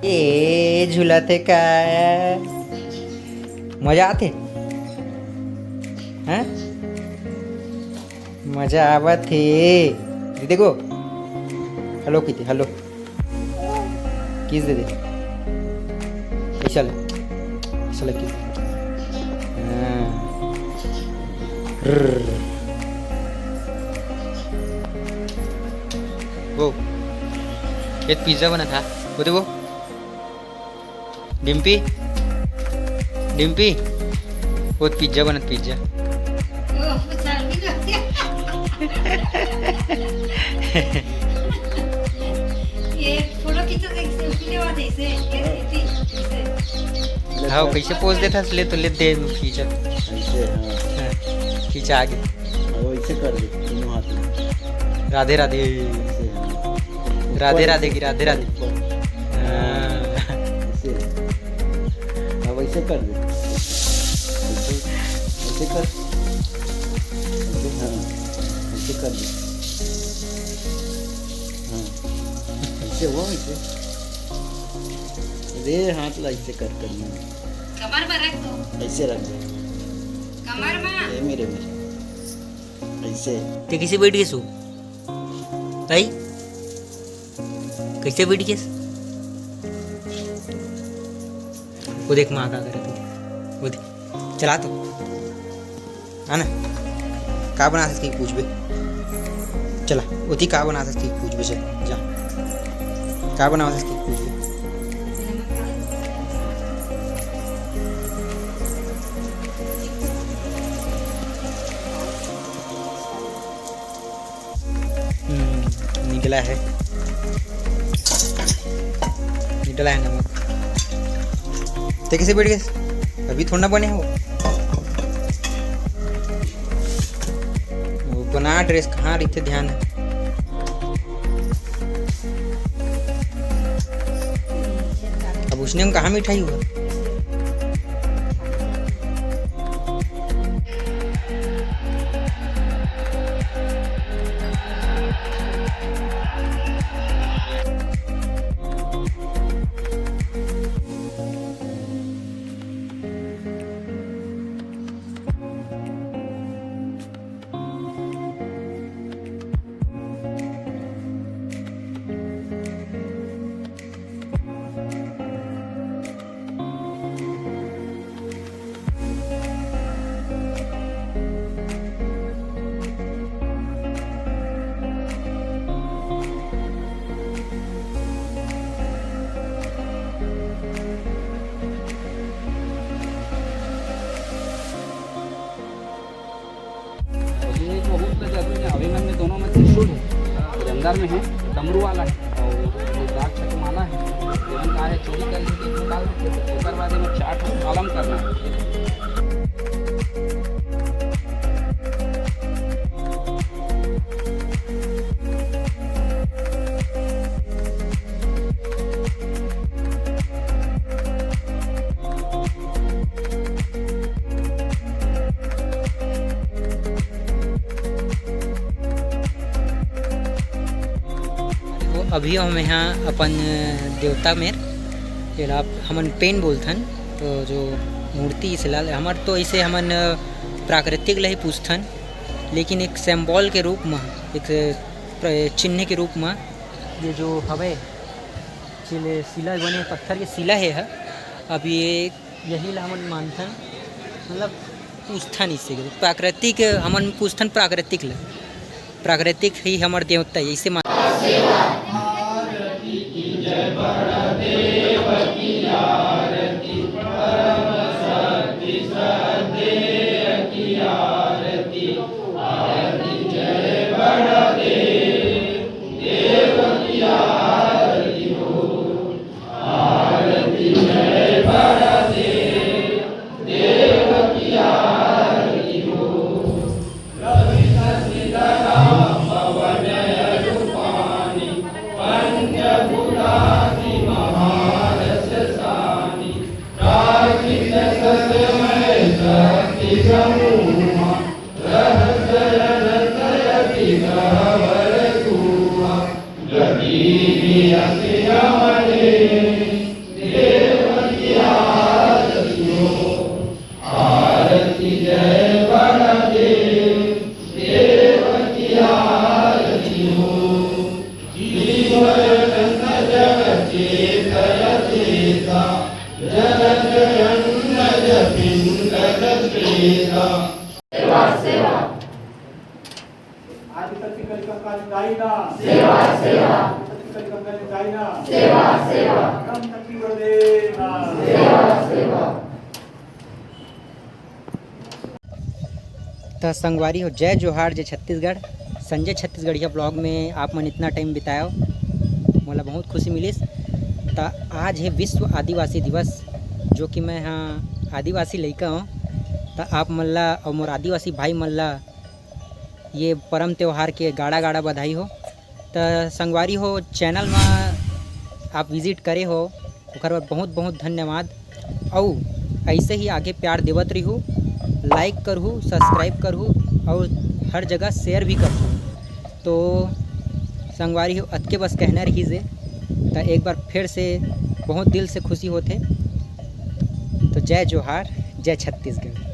ए झूलाते काय मजा आते हैं मजा आवत थे दीदी को हेलो किती हेलो किस दे दे चल चल किस वो एक पिज़्ज़ा बना था वो देखो डिम्पी डिम्पी वो पिज़्ज़ा बना पिज़्ज़ा ये फोटो खींचो एक सेल्फी लेवा दे इसे हाँ कैसे पोज देता ले तो ले दे खींचा ऐसे हाँ खींचा आगे वैसे कर दे दोनों हाथ में राधे राधे ऐसे हाँ राधे राधे की राधे राधे ऐसे हाँ वैसे कर दे ऐसे कर ऐसे हाँ ऐसे कर दे हाँ ऐसे हुआ वैसे रे हाथ ला ऐसे कर करना कमर में रख दो ऐसे रख दे कमर में ये मेरे ऐसे ते किसे बैठ गए सो ताई कैसे बैठ गए वो देख माँ का करे तू वो देख चला तो आना का बना सकती पूछ बे चला उती का बना सकती पूछ बे चल जा का बना सकती पूछ बे निकला है नमक ते कैसे बैठ गए अभी थोड़ा बने हो वो बना ड्रेस कहाँ रही थे ध्यान है अब उसने कहाँ मिठाई हुआ अभिमन्यु में दोनों में त्रिशूल है अंदर में है डमरू वाला है और रुद्राक्ष की माला है जीवन का है चोरी करने के निकाल ओकर बाद में 4 कॉलम करना है अभी हम यहाँ अपन देवता में हमन पेन बोलथन तो जो मूर्ति इसलाल हमार तो ऐसे हमन प्राकृतिक ला ही पूछथन लेकिन एक सिंबल के रूप में एक चिन्ह के रूप में ये जो हवे शिला बने पत्थर के शिला है अब ये यही ला हमन मानथन मतलब पूछथन इससे प्राकृतिक हमन पूछथन प्राकृतिक ही हमार देवता ऐसे मान तो संगवारी हो जय जोहार जय छत्तीसगढ़। संजय छत्तीसगढ़िया ब्लॉग में आप मन इतना टाइम बितायो, मोला बहुत खुशी मिलिस। तो आज है विश्व आदिवासी दिवस, जो कि मैं हाँ आदिवासी लड़का हूँ। तो आप मन ला और मोर आदिवासी भाई मन ला ये परम त्यौहार के गाड़ा गाड़ा बधाई हो। तो संगवारी हो चैनल में आप विजिट करे हो, ओकर बर बहुत बहुत धन्यवाद। और ऐसे ही आगे प्यार देवत रही, लाइक करहूँ, सब्सक्राइब करहूँ और हर जगह शेयर भी करहूँ। तो संगवारी हो अतके बस कहना रही से। तो एक बार फिर से बहुत दिल से खुशी होते। तो जय जोहार जय छत्तीसगढ़।